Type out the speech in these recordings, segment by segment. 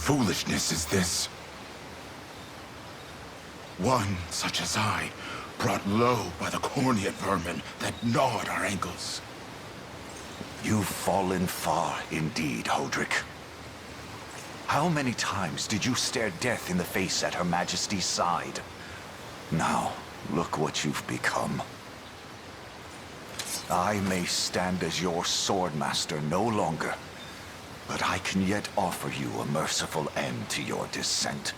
foolishness is this? One such as I, brought low by the corneate vermin that gnawed our ankles. You've fallen far indeed, Hodrick. How many times did you stare death in the face at Her Majesty's side? Now, look what you've become. I may stand as your swordmaster no longer, but I can yet offer you a merciful end to your descent.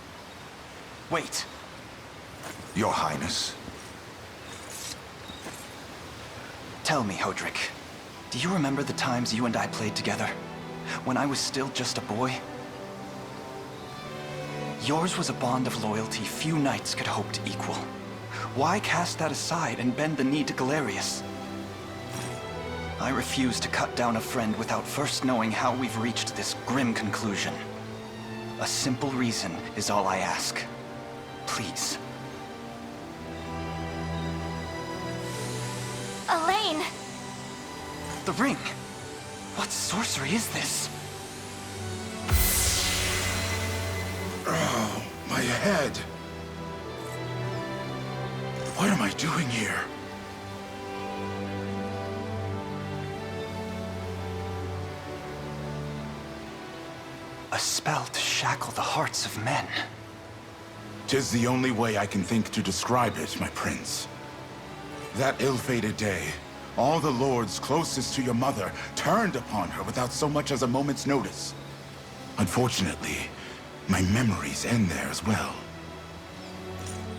Wait. Your Highness. Tell me, Hodrick, do you remember the times you and I played together? When I was still just a boy? Yours was a bond of loyalty few knights could hope to equal. Why cast that aside and bend the knee to Galerius? I refuse to cut down a friend without first knowing how we've reached this grim conclusion. A simple reason is all I ask. Please. Alain! The ring! What sorcery is this? Oh, my head. What am I doing here? A spell to shackle the hearts of men. 'Tis the only way I can think to describe it, my prince. That ill-fated day, all the lords closest to your mother turned upon her without so much as a moment's notice. Unfortunately, my memories end there as well.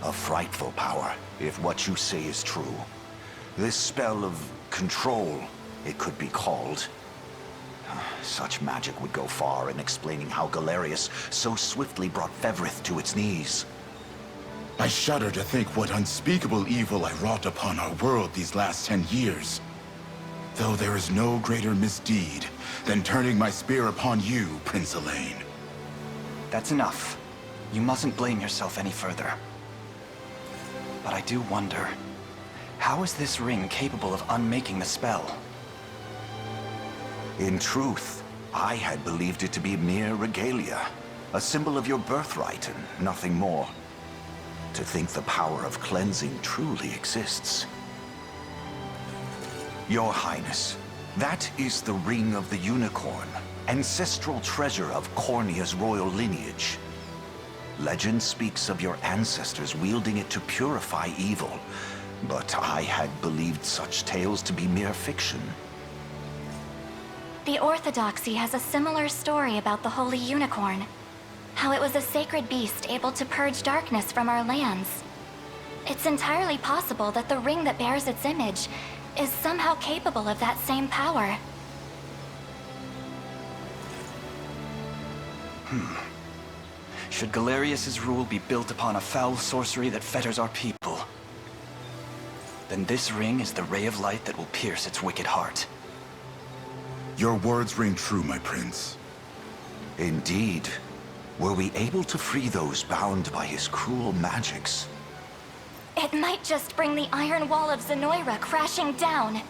A frightful power, if what you say is true. This spell of control, it could be called. Such magic would go far in explaining how Galerius so swiftly brought Fevrith to its knees. I shudder to think what unspeakable evil I wrought upon our world these last 10 years. Though there is no greater misdeed than turning my spear upon you, Prince Alain. That's enough. You mustn't blame yourself any further. But I do wonder, how is this ring capable of unmaking the spell? In truth, I had believed it to be mere regalia, a symbol of your birthright and nothing more. To think the power of cleansing truly exists. Your Highness, that is the Ring of the Unicorn, ancestral treasure of Cornea's royal lineage. Legend speaks of your ancestors wielding it to purify evil, but I had believed such tales to be mere fiction. The Orthodoxy has a similar story about the Holy Unicorn. How it was a sacred beast able to purge darkness from our lands. It's entirely possible that the ring that bears its image is somehow capable of that same power. Should Galerius's rule be built upon a foul sorcery that fetters our people, then this ring is the ray of light that will pierce its wicked heart. Your words ring true, my prince. Indeed. Were we able to free those bound by his cruel magics? It might just bring the Iron Wall of Zenoira crashing down.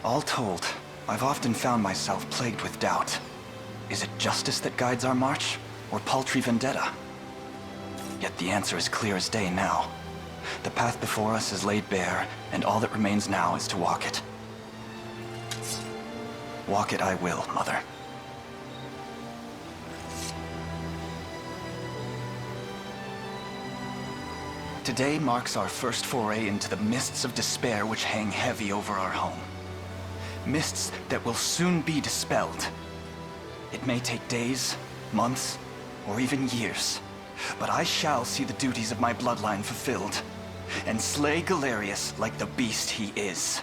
All told, I've often found myself plagued with doubt. Is it justice that guides our march, or paltry vendetta? Yet the answer is clear as day now. The path before us is laid bare, and all that remains now is to walk it. Walk it I will, Mother. Today marks our first foray into the mists of despair which hang heavy over our home. Mists that will soon be dispelled. It may take days, months, or even years, but I shall see the duties of my bloodline fulfilled, and slay Galerius like the beast he is.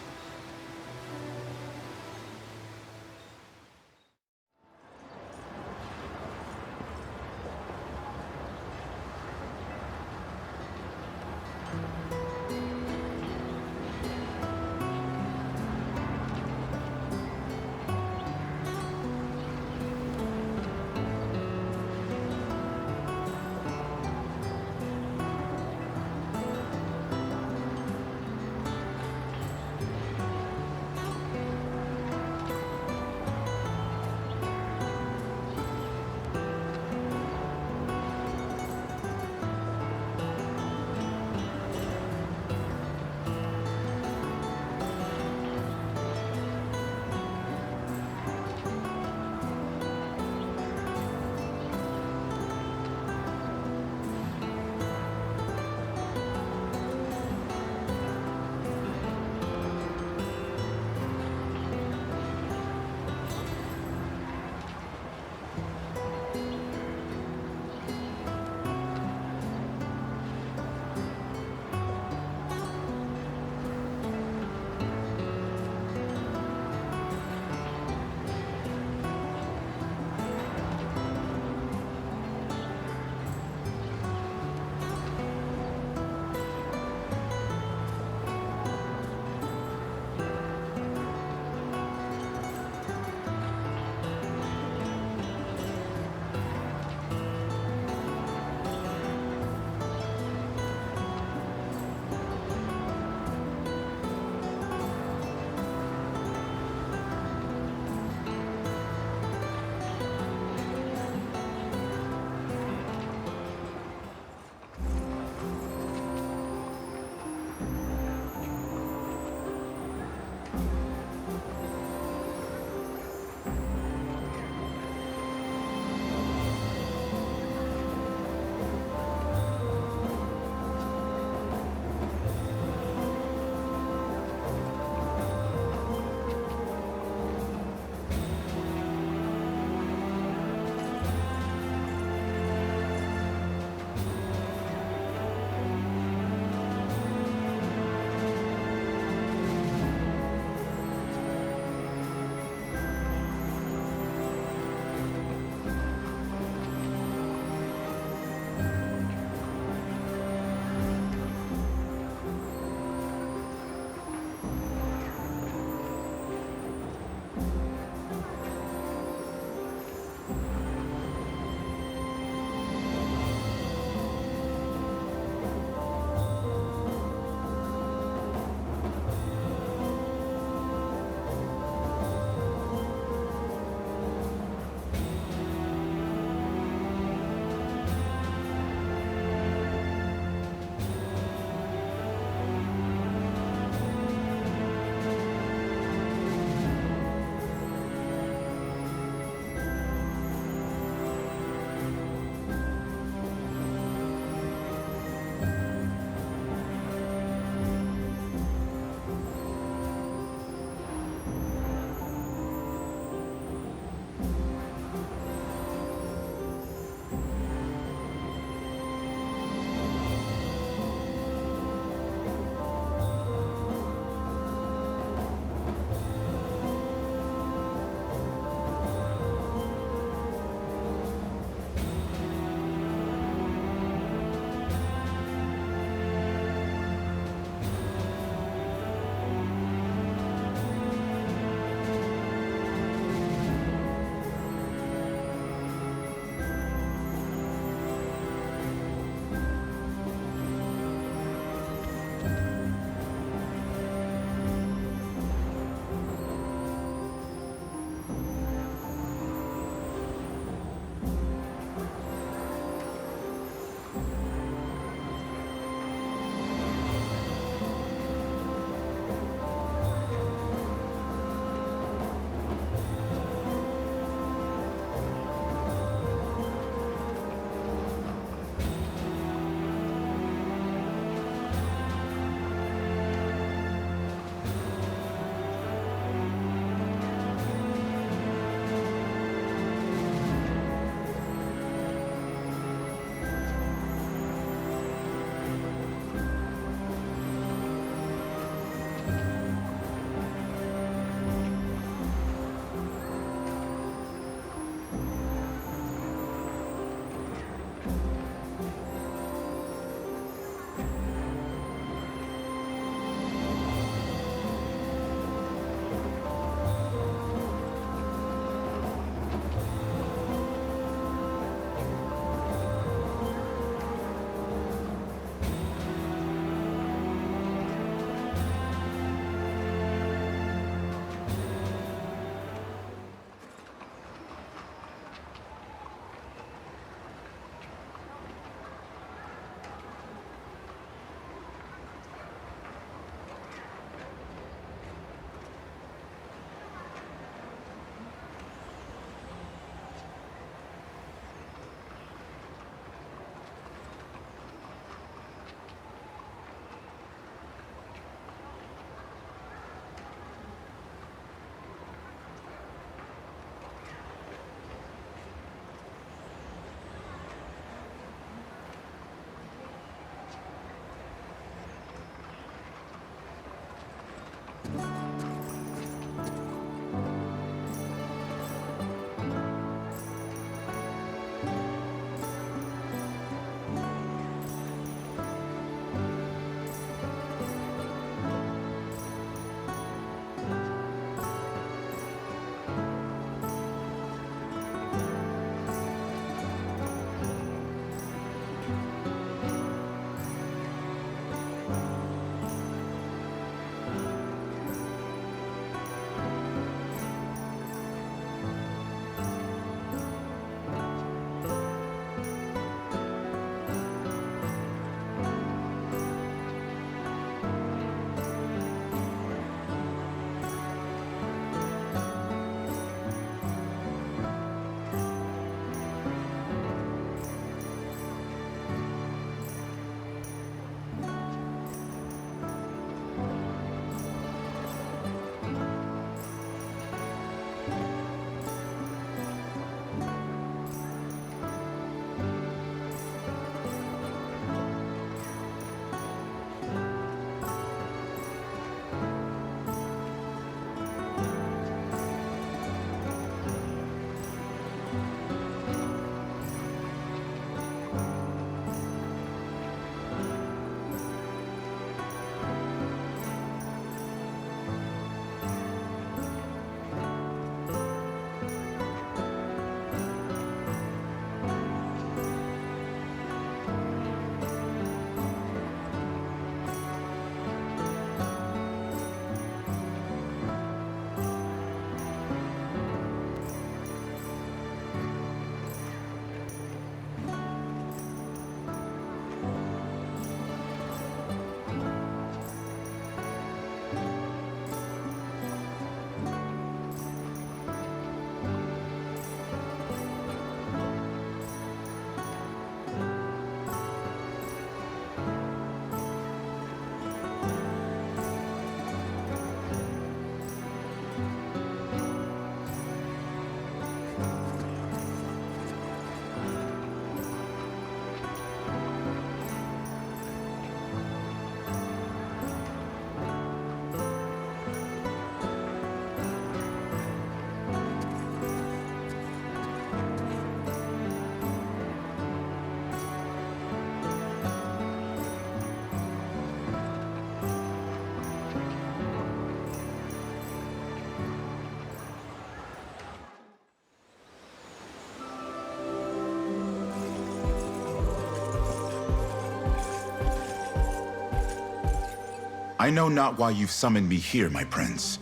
I know not why you've summoned me here, my prince,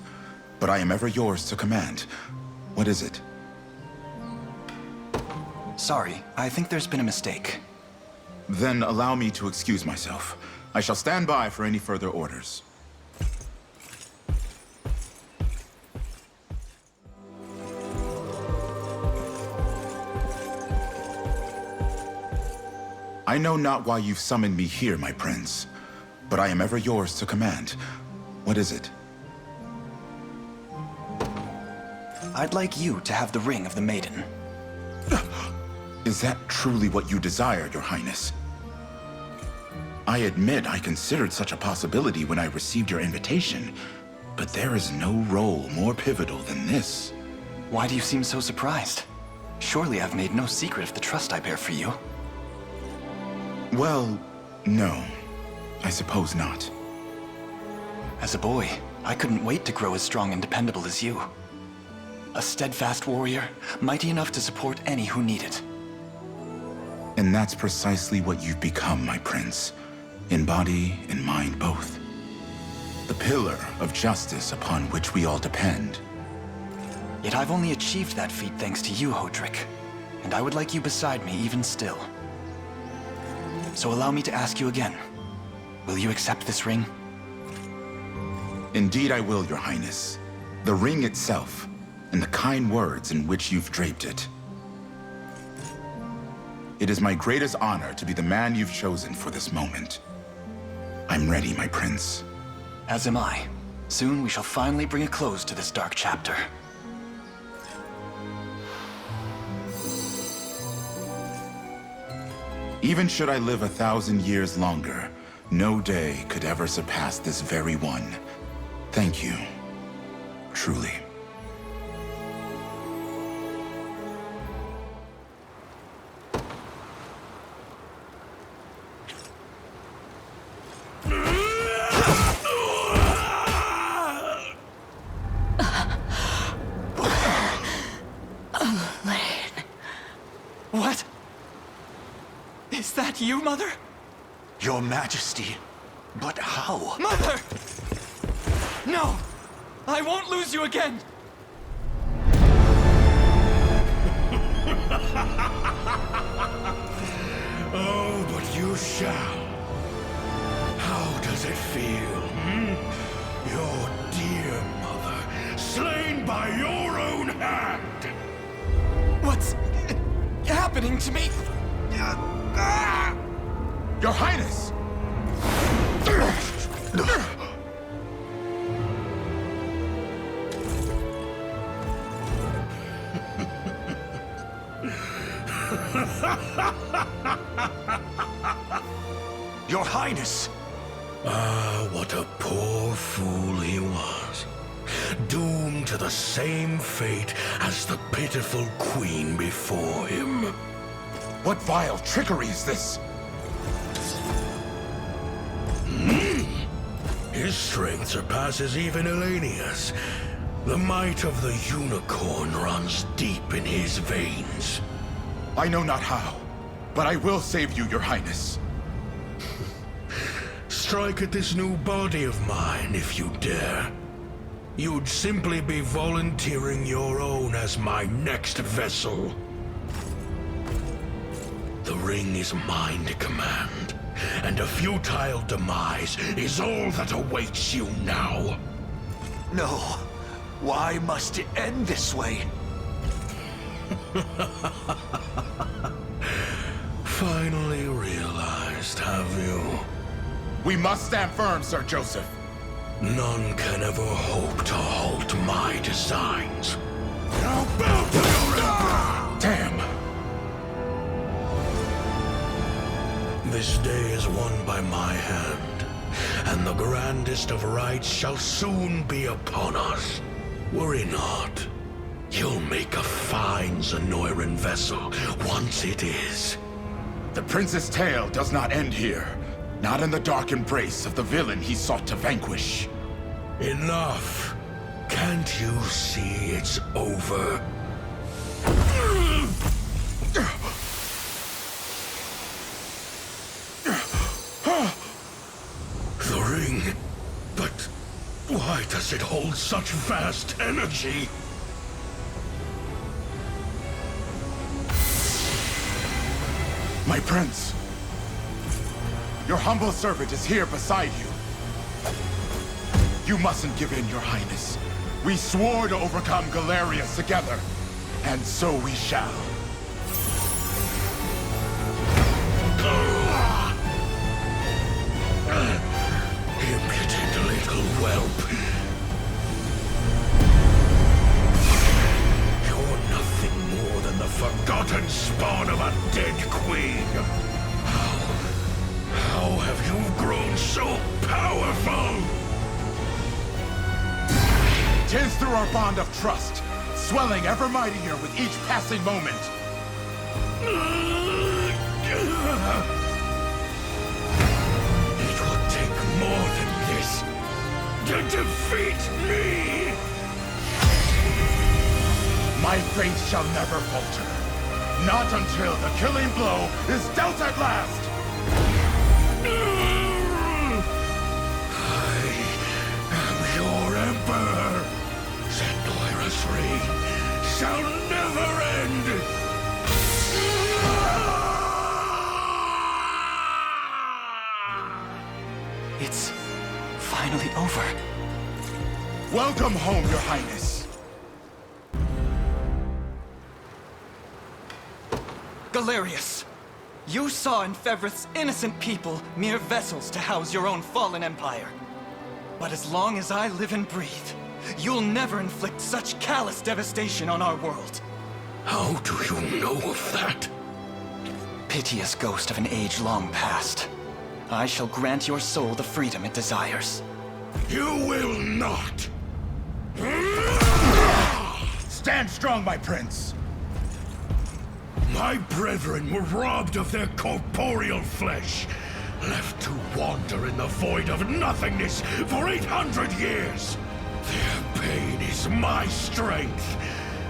but I am ever yours to command. What is it? Sorry, I think there's been a mistake. Then allow me to excuse myself. I shall stand by for any further orders. I know not why you've summoned me here, my prince, but I am ever yours to command. What is it? I'd like you to have the ring of the maiden. Is that truly what you desire, your highness? I admit I considered such a possibility when I received your invitation, but there is no role more pivotal than this. Why do you seem so surprised? Surely I've made no secret of the trust I bear for you. Well, no. I suppose not. As a boy, I couldn't wait to grow as strong and dependable as you. A steadfast warrior, mighty enough to support any who need it. And that's precisely what you've become, my prince. In body and mind both. The pillar of justice upon which we all depend. Yet I've only achieved that feat thanks to you, Hodrick. And I would like you beside me even still. So allow me to ask you again. Will you accept this ring? Indeed I will, your highness. The ring itself, and the kind words in which you've draped it. It is my greatest honor to be the man you've chosen for this moment. I'm ready, my prince. As am I. Soon we shall finally bring a close to this dark chapter. Even should I live 1,000 years longer, no day could ever surpass this very one. Thank you. Truly. What? Is that you, Mother? Your Majesty, but how? Mother! No! I won't lose you again! Oh, but you shall. How does it feel, Your dear mother, slain by your own hand! What's happening to me? Your Highness! Your Highness! Ah, what a poor fool he was. Doomed to the same fate as the pitiful queen before him. What vile trickery is this? His strength surpasses even Elenia's. The might of the unicorn runs deep in his veins. I know not how, but I will save you, your highness. Strike at this new body of mine if you dare. You'd simply be volunteering your own as my next vessel. The ring is mine to command, and a futile demise is all that awaits you now. No. Why must it end this way? Finally realized, have you? We must stand firm, Sir Joseph. None can ever hope to halt my designs. Now bow to your emperor! This day is won by my hand, and the grandest of rights shall soon be upon us. Worry not. You'll make a fine Zenoiran vessel once it is. The prince's tale does not end here. Not in the dark embrace of the villain he sought to vanquish. Enough. Can't you see it's over? The ring. But why does it hold such vast energy? My prince. Your humble servant is here beside you. You mustn't give in, your highness. We swore to overcome Galerius together, and so we shall. Impudent little whelp. You're nothing more than the forgotten spawn of a dead queen. How have you grown so powerful? 'Tis through our bond of trust, swelling ever mightier with each passing moment. It will take more than this to defeat me! My faith shall never falter. Not until the killing blow is dealt at last! I am your emperor! Zenoira's reign shall never end! It's finally over. Welcome home, your highness. Galerius, you saw in Fevrith's innocent people mere vessels to house your own fallen empire. But as long as I live and breathe, you'll never inflict such callous devastation on our world. How do you know of that? Piteous ghost of an age long past. I shall grant your soul the freedom it desires. You will not! Stand strong, my prince. My brethren were robbed of their corporeal flesh, left to wander in the void of nothingness for 800 years. Their pain is my strength,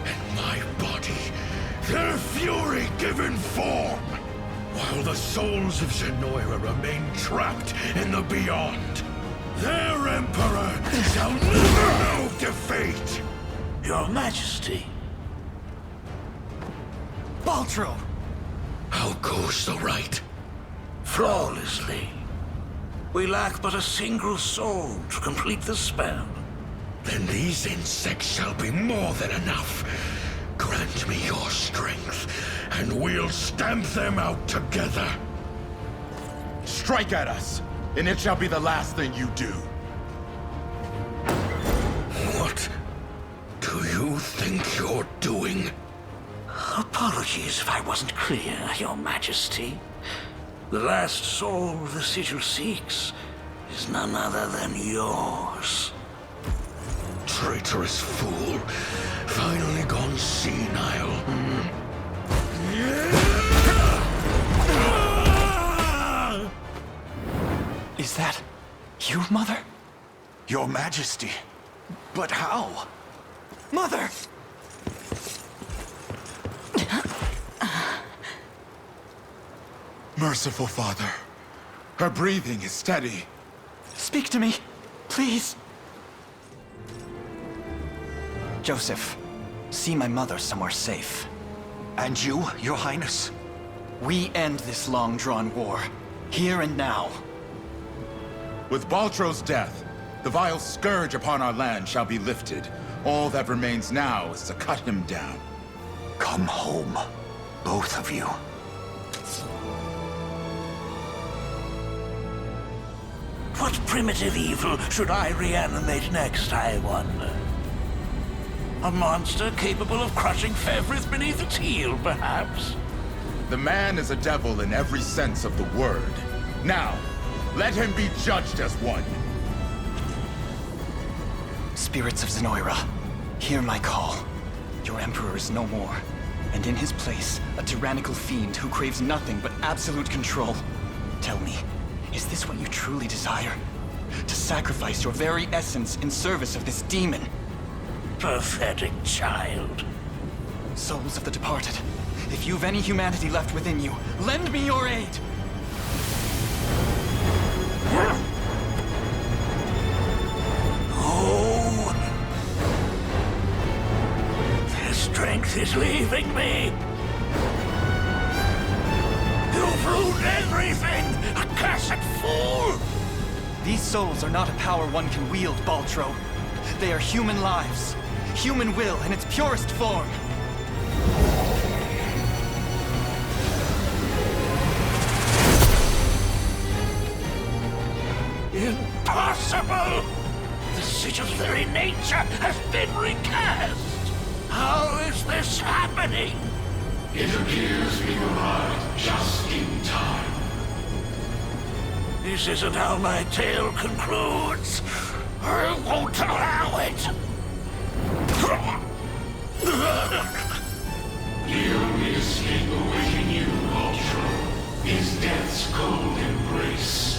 and my body, their fury given form, while the souls of Zenoira remain trapped in the beyond. Their emperor shall never know defeat! Your Majesty. Baltro! How goes the rite? Flawlessly. We lack but a single soul to complete the spell. Then these insects shall be more than enough. Grant me your strength, and we'll stamp them out together. Strike at us, and it shall be the last thing you do. What do you think you're doing? Apologies if I wasn't clear, Your Majesty. The last soul the sigil seeks is none other than yours. Traitorous fool. Finally gone senile. Is that you, Mother? Your Majesty. But how? Mother! Merciful Father. Her breathing is steady. Speak to me, please. Joseph, see my mother somewhere safe. And you, Your Highness? We end this long-drawn war, here and now. With Baltro's death, the vile scourge upon our land shall be lifted. All that remains now is to cut him down. Come home, both of you. What primitive evil should I reanimate next, I wonder? A monster capable of crushing Fevrith beneath its heel, perhaps? The man is a devil in every sense of the word. Now, let him be judged as one. Spirits of Zenoira, hear my call. Your Emperor is no more, and in his place, a tyrannical fiend who craves nothing but absolute control. Tell me, is this what you truly desire? To sacrifice your very essence in service of this demon? Pathetic child. Souls of the departed, if you've any humanity left within you, lend me your aid! Oh! Their strength is leaving me! You've ruined everything! Accursed fool! These souls are not a power one can wield, Baltro. They are human lives. Human will in its purest form. Impossible! The sigil's very nature has been recast! How is this happening? It appears we arrived just in time. This isn't how my tale concludes. I won't allow it! The only escape awaiting you, Ultra, is death's cold embrace.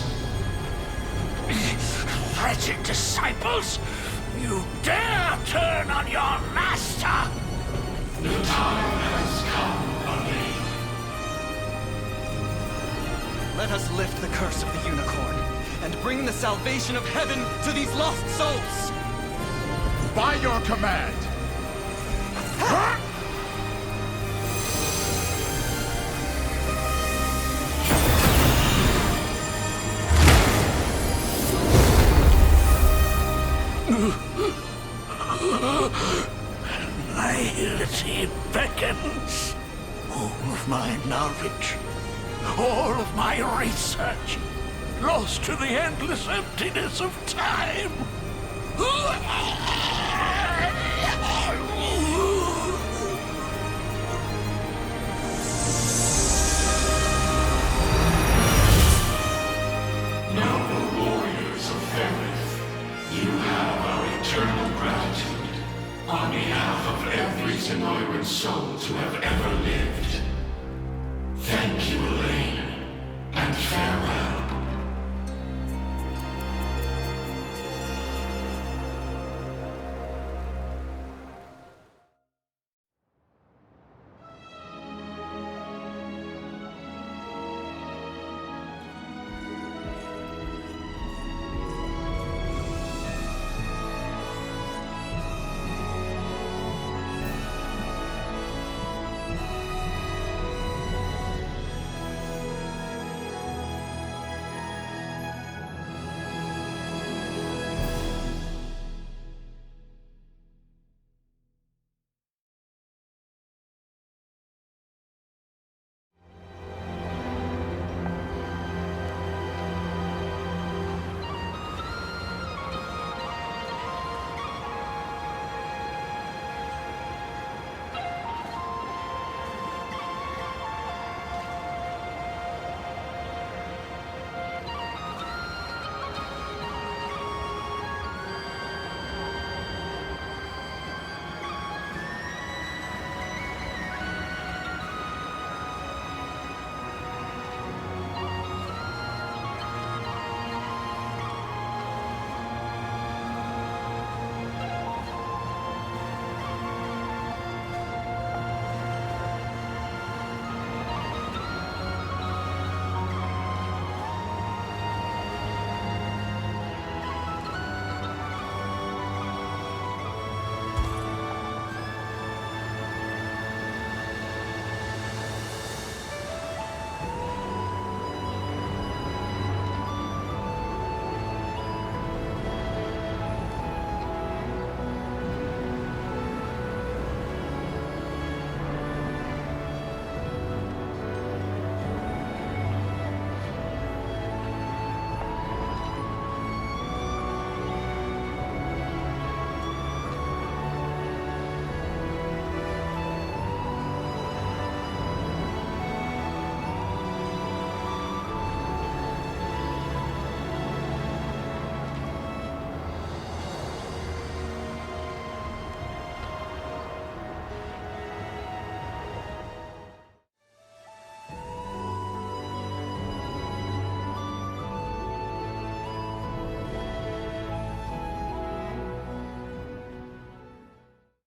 Wretched disciples! You dare turn on your master! The time has come, Alain. Let us lift the curse of the unicorn, and bring the salvation of heaven to these lost souls! By your command! Nihility beckons. All of my knowledge, all of my research, lost to the endless emptiness of time. Noble warriors of Ferrith, you have our eternal gratitude on behalf of every Zenoiran soul to have ever lived. Thank you, Alain, and farewell.